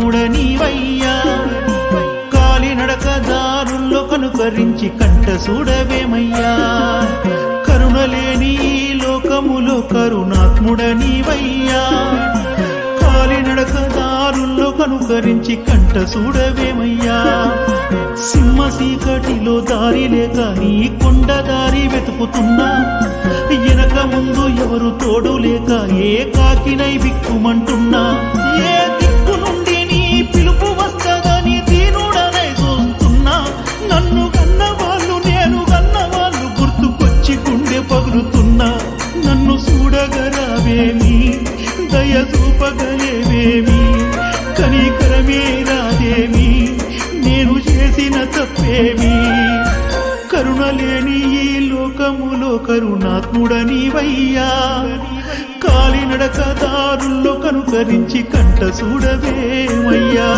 నీవయ్యా కాలినడక దారుల్లో కనుకరించి కంట చూడవేమయ్యా కరుణలేని ఈ లోకములో కరుణాత్ముడనీవయ్యా కాలినడక దారుల్లో కనుకరించి కంట చూడవేమయ్యా సింహ చీకటిలో దారి లేక నీ కొండ దారి వెతుకుతున్నా వెనక ముందు ఎవరు తోడు లేక ఏకాకినై బిక్కుమంటున్నా ఏ దిక్కు నుండి నీ పిలుపు వస్తదని దీనుడనై చూస్తున్నా నన్ను కన్నవాళ్ళు నేను కన్నవాళ్ళు గుర్తుకొచ్చి గుండె పగులుతున్నా నన్ను చూడగరావేమి దయ చూపగలేవేమి కనికరమే రాదేమి నేను చేసిన తప్పేమి కరుణలేని ఈ లోకములో కరుణాత్ముడనీవయ్యా కాలినడక దారుల్లో కనుకరించి కంట చూడవేమయ్యా